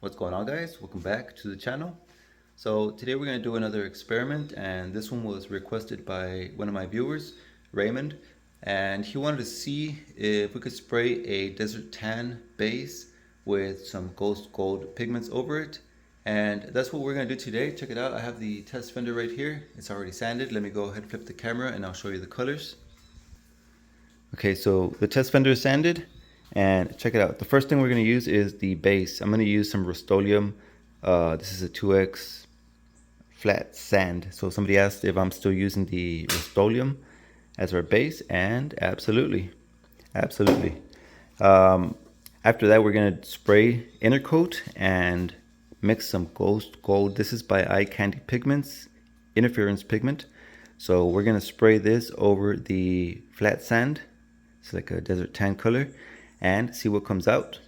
What's going on, guys? Welcome back to the channel. So today we're going to do another experiment, and this one was requested by one of my viewers, Raymond, and he wanted to see if we could spray a desert tan base with some ghost gold pigments over it. And that's what we're going to do today. Check it out. I have the test fender right here. It's already sanded. Let me go ahead and flip the camera and I'll show you the colors. Okay, so the test fender is sanded, and check it out. The first thing we're going to use is the base. I'm going to use some Rust-Oleum. This is a 2X flat sand. So somebody asked if I'm still using the Rust-Oleum as our base, and absolutely. After that, we're going to spray INTERCOAT and mix some ghost gold. This is by Eye Candy Pigments, interference pigment. So we're going to spray this over the flat sand. It's like a desert tan color, and see what comes out.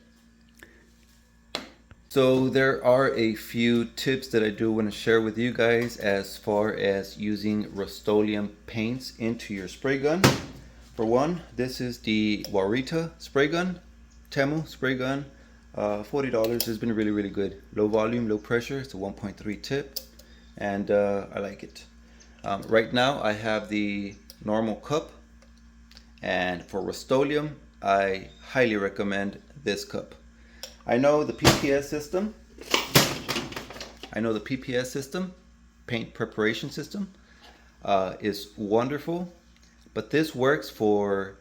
So there are a few tips that I do want to share with you guys as far as using Rust-Oleum paints into your spray gun. For one, this is the AUARITA spray gun, Temu spray gun. $40 has been really good. Low volume, low pressure. It's a 1.3 tip, and I like it. Right now I have the normal cup, and for Rust-Oleum I highly recommend this cup. I know the PPS system, paint preparation system, is wonderful, but this works for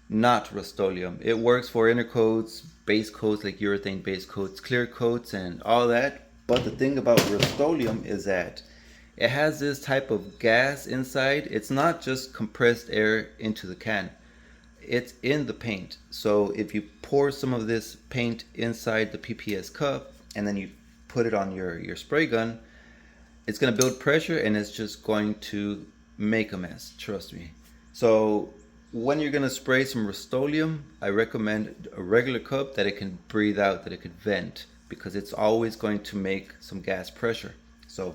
not Rust-Oleum. It works for intercoats, base coats like urethane base coats, clear coats, and all that. But the thing about Rust-Oleum is that it has this type of gas inside. It's not just compressed air into the can. It's in the paint. So if you pour some of this paint inside the PPS cup and then you put it on your spray gun, it's going to build pressure and it's just going to make a mess. Trust me. So when you're going to spray some Rust-Oleum, I recommend a regular cup that it can breathe out, that it could vent, because it's always going to make some gas pressure. So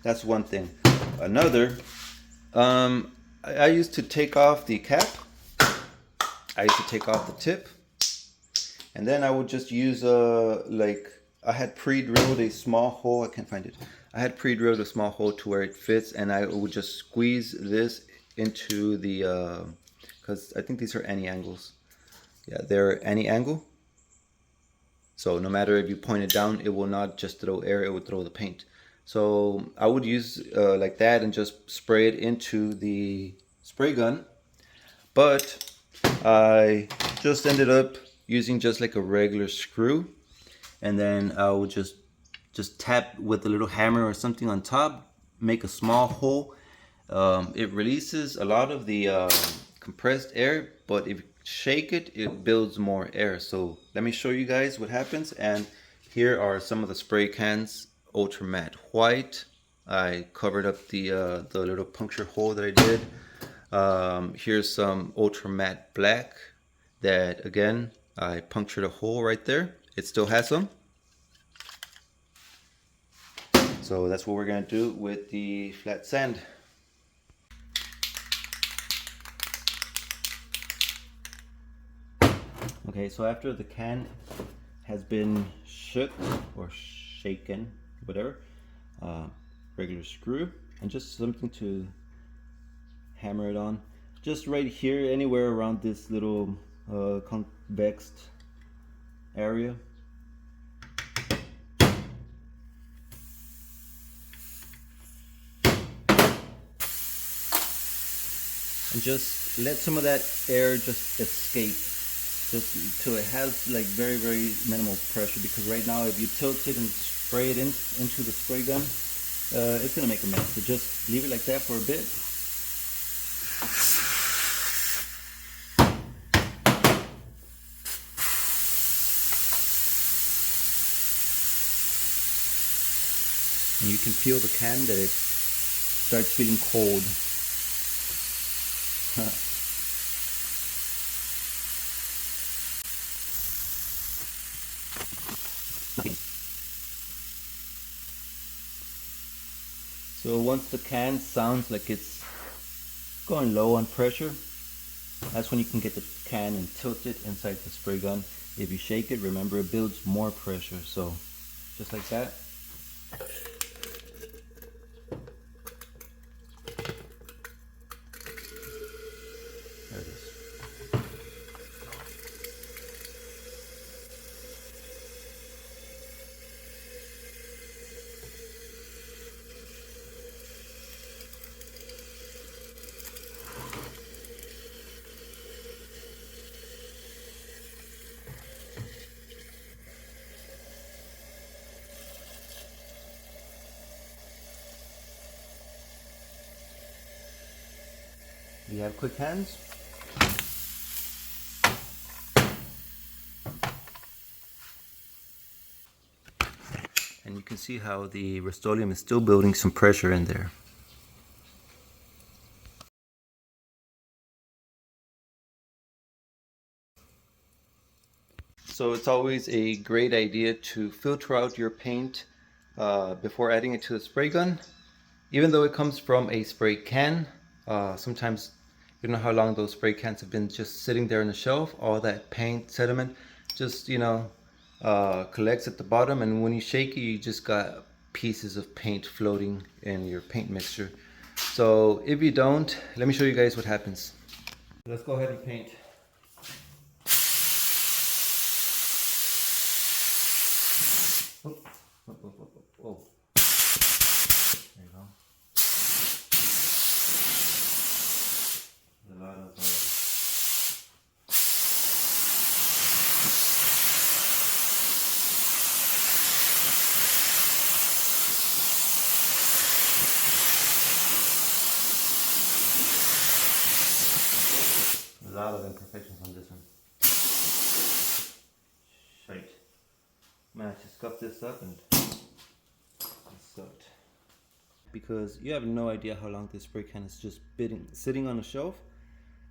that's one thing. Another, I used to take off the cap. I used to take off the tip, and then I would just use I had pre-drilled a small hole. I can't find it. I had pre-drilled a small hole to where it fits, and I would just squeeze this into the, because I think these are any angles. Yeah, they're any angle. So no matter if you point it down, it will not just throw air, it will throw the paint. So I would use like that and just spray it into the spray gun. But I just ended up using just like a regular screw, and then I would just tap with a little hammer or something on top, make a small hole. It releases a lot of the compressed air, but if you shake it, it builds more air. So let me show you guys what happens. And here are some of the spray cans. Ultra matte white. I covered up the little puncture hole that I did. Here's some ultra matte black that, again, I punctured a hole right there. It still has some. So that's what we're going to do with the flat sand. Okay, so after the can has been shook or shaken, whatever, regular screw and just something to hammer it on, just right here, anywhere around this little convexed area. And just let some of that air just escape, just till it has like very minimal pressure, because right now if you tilt it and spray it into the spray gun, it's gonna make a mess. So just leave it like that for a bit. And you can feel the can that it starts feeling cold. So once the can sounds like it's going low on pressure, that's when you can get the can and tilt it inside the spray gun. If you shake it, remember it builds more pressure. So just like that. There it is. You have quick hands. And you can see how the Rust-Oleum is still building some pressure in there. So it's always a great idea to filter out your paint before adding it to the spray gun. Even though it comes from a spray can, sometimes you don't know how long those spray cans have been just sitting there on the shelf. All that paint sediment just, collects at the bottom, and when you shake it, you just got pieces of paint floating in your paint mixture. So if you don't, let me show you guys what happens. Let's go ahead and paint. Oh, oh, oh, oh, oh. There you go. There's a lot of imperfections on this one. Shite. I'm gonna have to scuff this up and sucked. Because you have no idea how long this spray can is just sitting on a shelf,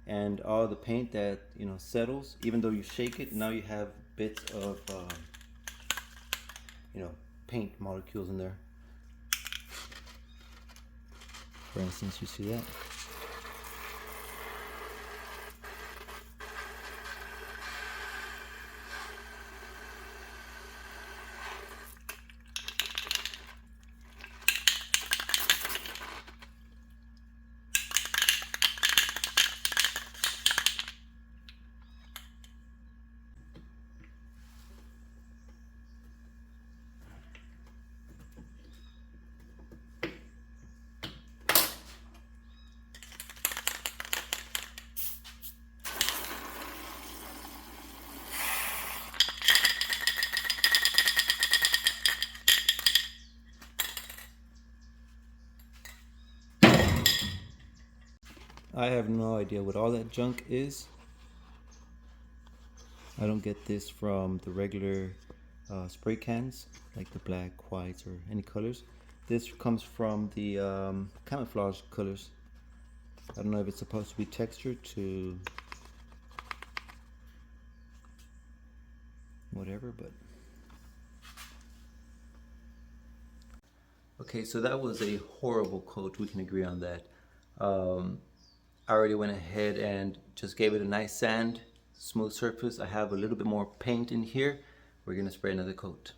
and all the paint that settles, even though you shake it, now you have bits of paint molecules in there. For instance, you see that? I have no idea what all that junk is. I don't get this from the regular spray cans, like the black, whites, or any colors. This comes from the camouflage colors. I don't know if it's supposed to be textured to whatever, but okay, so that was a horrible coat. We can agree on that. I already went ahead and just gave it a nice sand, smooth surface. I have a little bit more paint in here. We're gonna spray another coat.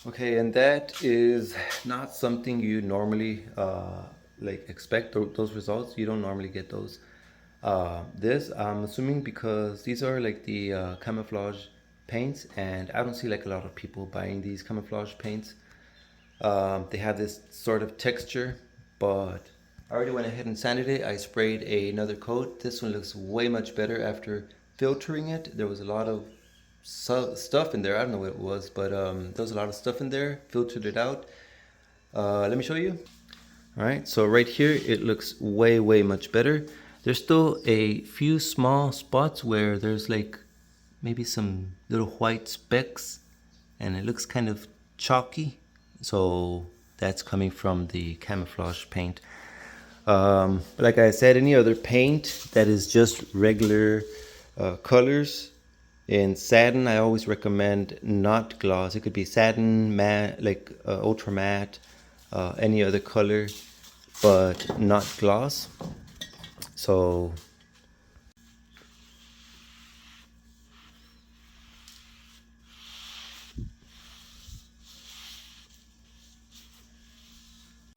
Okay, and that is not something you normally expect those results. You don't normally get those. This I'm assuming because these are like the camouflage paints, and I don't see like a lot of people buying these camouflage paints. They have this sort of texture, but I already went ahead and sanded it. I sprayed another coat. This one looks way much better after filtering it. There was a lot of stuff in there. I don't know what it was, but there was a lot of stuff in there. Filtered it out. Let me show you. All right, so right here it looks way much better. There's still a few small spots where there's like maybe some little white specks, and it looks kind of chalky, so that's coming from the camouflage paint. Like I said, any other paint that is just regular colors in satin, I always recommend not gloss. It could be satin, matte, like ultra matte, any other color, but not gloss. So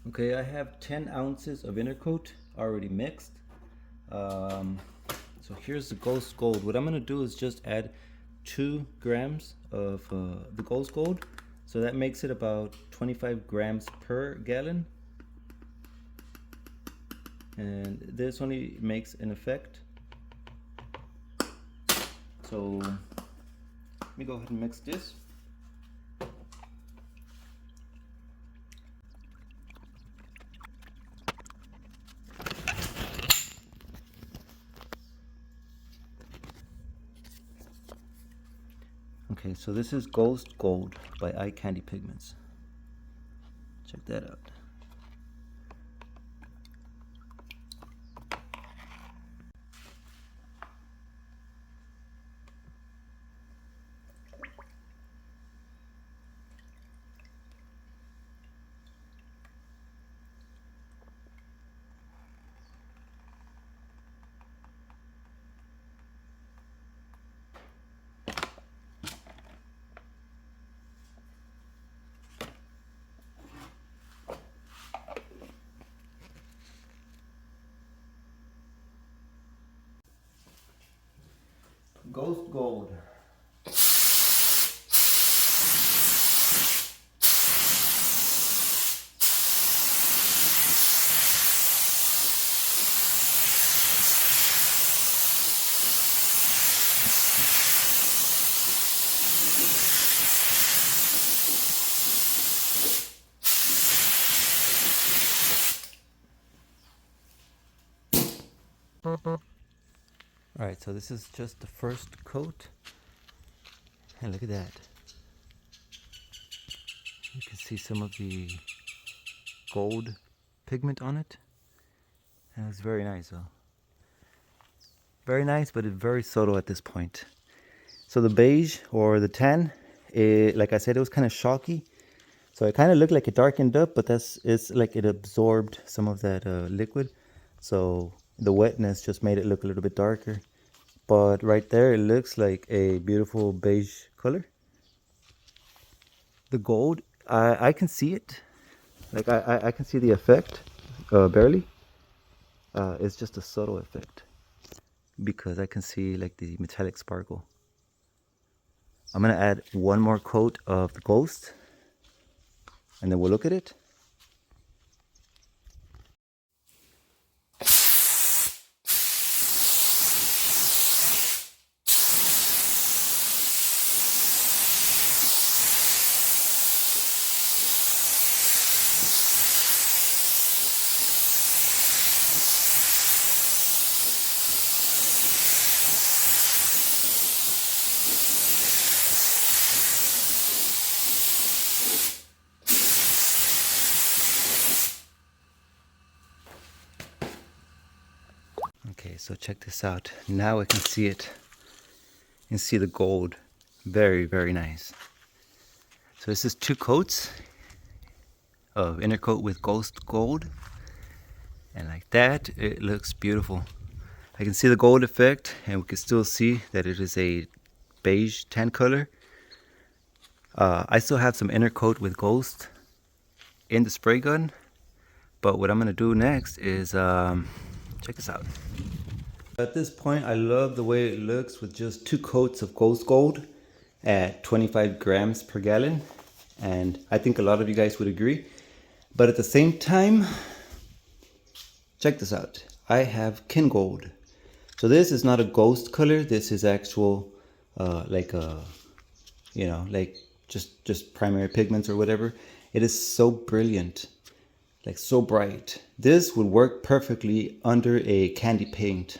okay, I have 10 ounces of Intercoat already mixed. So here's the Ghost Gold. What I'm gonna do is just add 2 grams of the Ghost Gold. So that makes it about 25 grams per gallon. And this only makes an effect. So let me go ahead and mix this. Okay, so this is Ghost Gold by Eye Candy Pigments. Check that out. Ghost Gold. Alright, so this is just the first coat. And look at that. You can see some of the gold pigment on it. And it's very nice though. Very nice, but it's very subtle at this point. So the beige or the tan, like I said, it was kind of chalky. So it kind of looked like it darkened up, but it's like it absorbed some of that liquid. So the wetness just made it look a little bit darker. But right there, it looks like a beautiful beige color. The gold, I can see it. Like I can see the effect, barely. It's just a subtle effect because I can see like the metallic sparkle. I'm gonna add one more coat of the Ghost and then we'll look at it. Okay, so check this out. Now I can see it. You can see the gold. Very, very nice. So this is 2 coats of Intercoat with Ghost Gold. And like that, it looks beautiful. I can see the gold effect and we can still see that it is a beige tan color. I still have some Intercoat with Ghost in the spray gun. But what I'm gonna do next is, check this out. At this point, I love the way it looks with just 2 coats of Ghost Gold at 25 grams per gallon. And I think a lot of you guys would agree. But at the same time, check this out. I have Kin Gold. So this is not a ghost color. This is actual, like a, you know, like just primary pigments or whatever. It is so brilliant, like so bright. This would work perfectly under a candy paint.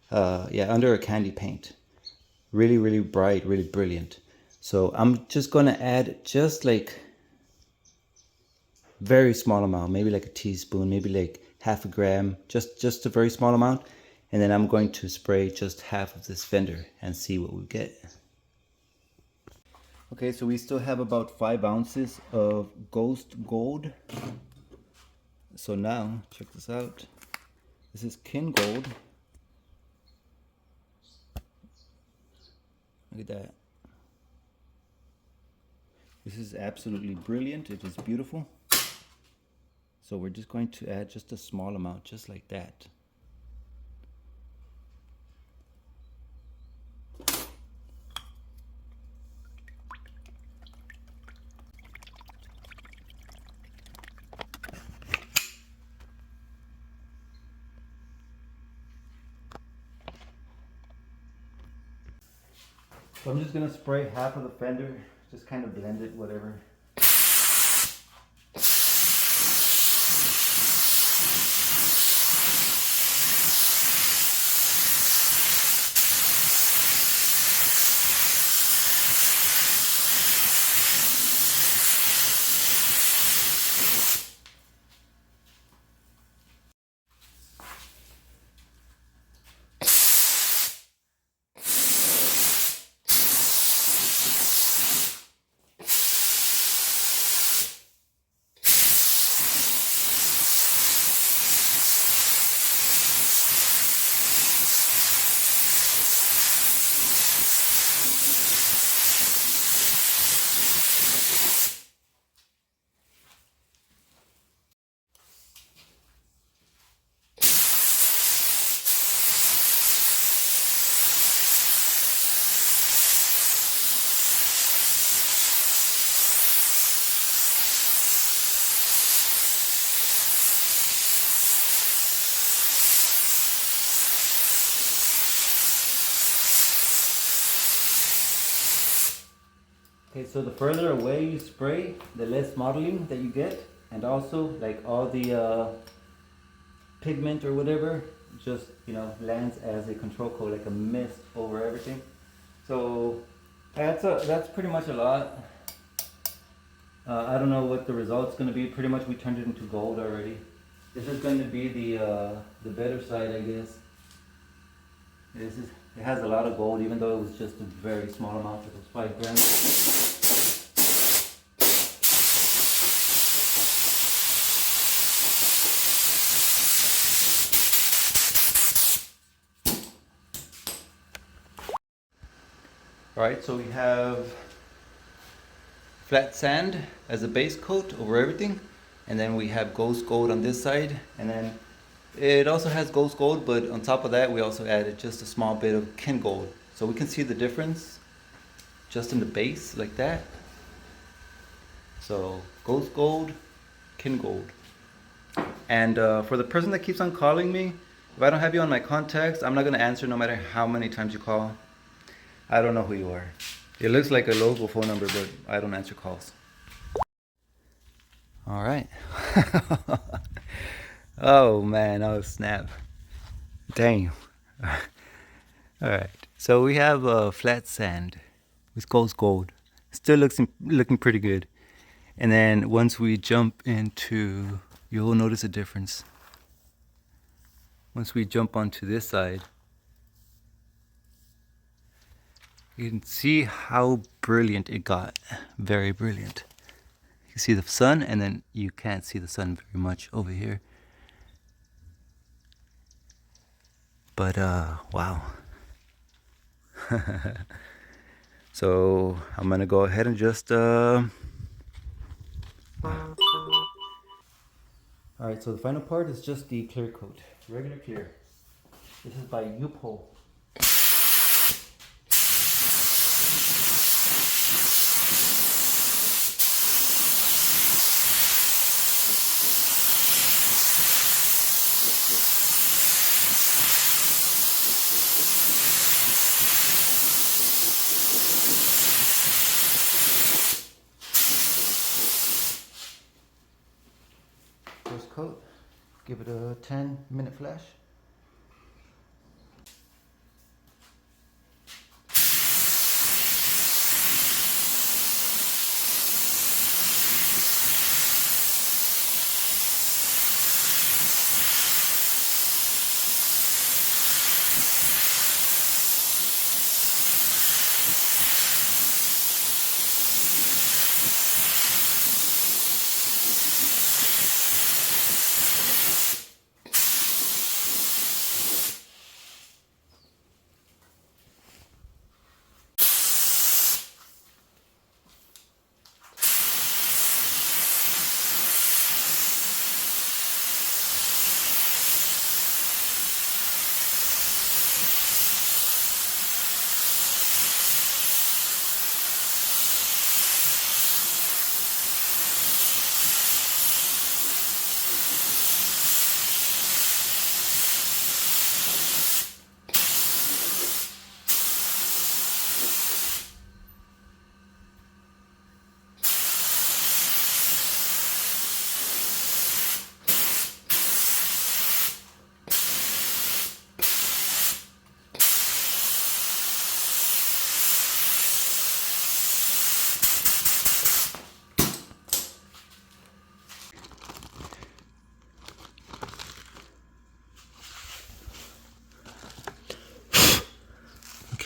Yeah, under a candy paint. Really, really bright, really brilliant. So I'm just gonna add just like very small amount, maybe like a teaspoon, maybe like half a gram, just a very small amount. And then I'm going to spray just half of this fender and see what we get. Okay, so we still have about 5 ounces of Ghost Gold. So now, check this out. This is Kin Gold. Look at that. This is absolutely brilliant. It is beautiful. So we're just going to add just a small amount, just like that. So I'm just gonna spray half of the fender, just kind of blend it, whatever. Okay, so the further away you spray, the less modeling that you get, and also like all the pigment or whatever just, you know, lands as a control coat, like a mist over everything. So that's pretty much a lot. I don't know what the result's going to be. Pretty much we turned it into gold already. This is going to be the better side, I guess. It has a lot of gold, even though it was just a very small amount. It was 5 grams. Alright, so we have flat sand as a base coat over everything, and then we have ghost gold on this side, and then it also has ghost gold, but on top of that we also added just a small bit of kin gold, so we can see the difference just in the base like that. So ghost gold, kin gold. And for the person that keeps on calling me, if I don't have you on my contacts, I'm not going to answer no matter how many times you call. I don't know who you are. It looks like a local phone number, but I don't answer calls. All right. Oh man, oh snap. Dang. All right. So we have flat sand with ghost gold. Still looking pretty good. And then once we jump into, you'll notice a difference. Once we jump onto this side, you can see how brilliant it got. Very brilliant. You can see the sun, and then you can't see the sun very much over here. But wow. So I'm gonna go ahead and just alright, so the final part is just the clear coat. Regular clear. This is by UPOL. First coat, give it a 10-minute flash.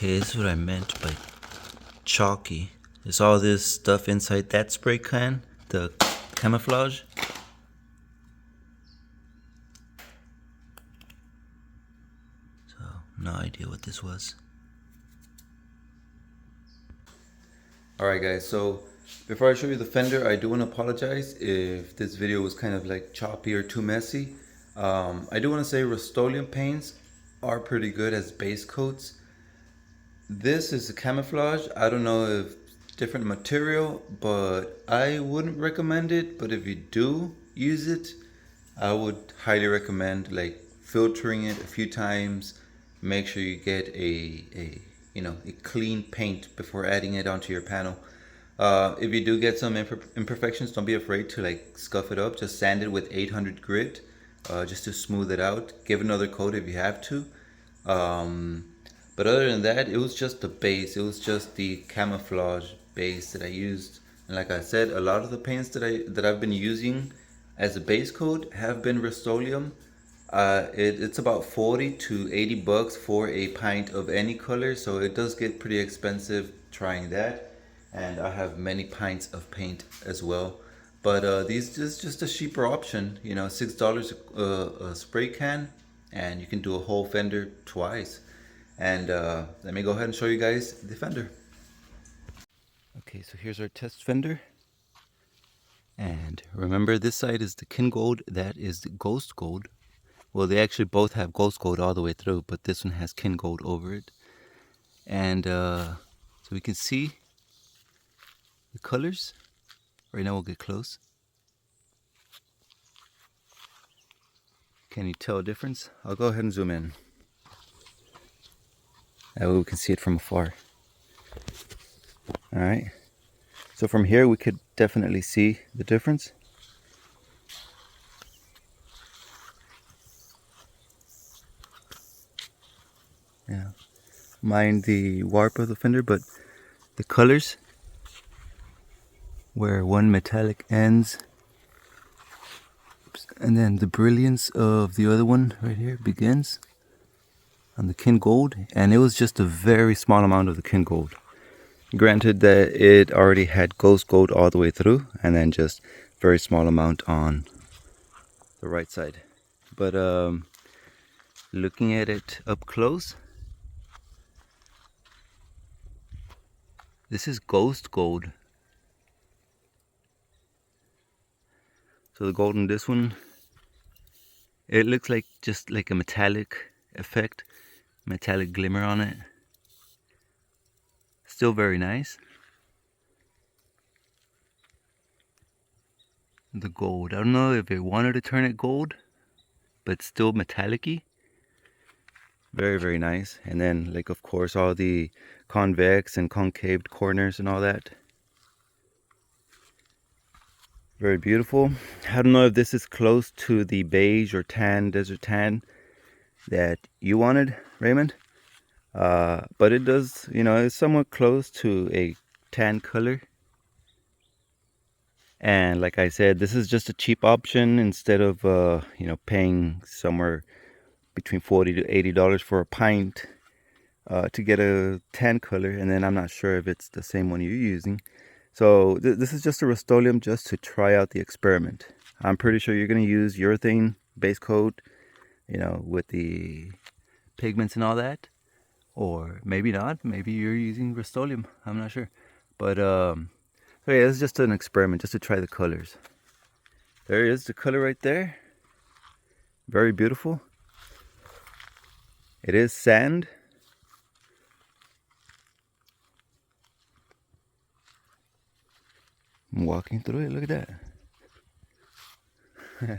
Okay, this is what I meant by chalky. There's all this stuff inside that spray can, the camouflage. So, no idea what this was. Alright guys, so before I show you the fender, I do want to apologize if this video was kind of like choppy or too messy. I do want to say Rust-Oleum paints are pretty good as base coats. This is a camouflage. I don't know if different material, but I wouldn't recommend it. But if you do use it, I would highly recommend like filtering it a few times. Make sure you get a clean paint before adding it onto your panel. If you do get some imperfections, don't be afraid to like scuff it up. Just sand it with 800 grit, just to smooth it out. Give another coat if you have to. But other than that, it was just the base. It was just the camouflage base that I used. And like I said, a lot of the paints that I've been using as a base coat have been Rust-Oleum. It's about 40 to 80 bucks for a pint of any color, so it does get pretty expensive trying that. And I have many pints of paint as well. But these is just a cheaper option, you know, $6 a spray can, and you can do a whole fender twice. And let me go ahead and show you guys the fender. Okay, so here's our test fender. And remember, this side is the Kin Gold, that is the Ghost Gold. Well, they actually both have Ghost Gold all the way through, but this one has Kin Gold over it. And so we can see the colors. Right now we'll get close. Can you tell a difference? I'll go ahead and zoom in. That way we can see it from afar. Alright. So from here we could definitely see the difference. Yeah. Mind the warp of the fender, but the colors, where one metallic ends, and then the brilliance of the other one right here begins on the Kin Gold, and it was just a very small amount of the Kin Gold. Granted that it already had Ghost Gold all the way through, and then just very small amount on the right side. But looking at it up close, this is Ghost Gold. So the gold in this one, it looks like just like a metallic effect, metallic glimmer on it. Still very nice. The gold, I don't know if they wanted to turn it gold, but still metallic-y. Very, very nice. And then, like, of course, all the convex and concave corners and all that. Very beautiful. I don't know if this is close to the beige or tan, desert tan that you wanted, Raymond. But it does, you know, it's somewhat close to a tan color. And like I said, this is just a cheap option instead of, you know, paying somewhere between $40 to $80 for a pint to get a tan color. And then I'm not sure if it's the same one you're using. So this is just a Rust-Oleum just to try out the experiment. I'm pretty sure you're going to use urethane base coat, you know, with the pigments and all that. Or maybe not. Maybe you're using Rust-Oleum. I'm not sure. But so yeah, it's just an experiment, just to try the colors. There is the color right there. Very beautiful. It is sand. I'm walking through it, look at that.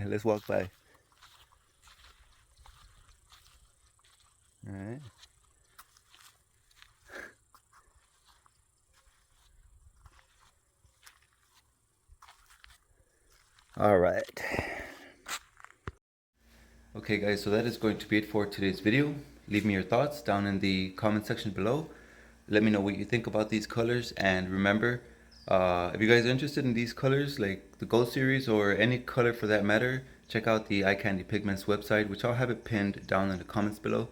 Let's walk by. Alright. Alright. Okay guys, so that is going to be it for today's video. Leave me your thoughts down in the comment section below. Let me know what you think about these colors, and remember, if you guys are interested in these colors, like the Gold series or any color for that matter, check out the Eye Candy Pigments website, which I'll have it pinned down in the comments below.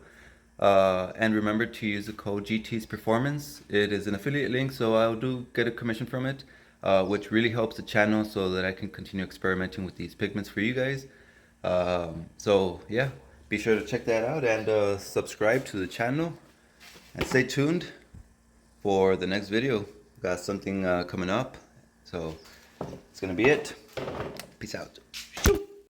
And remember to use the code GT's Performance. It is an affiliate link, so I'll do get a commission from it, which really helps the channel so that I can continue experimenting with these pigments for you guys. So yeah, be sure to check that out and subscribe to the channel, and stay tuned for the next video. Got something coming up, so it's gonna be it. Peace out.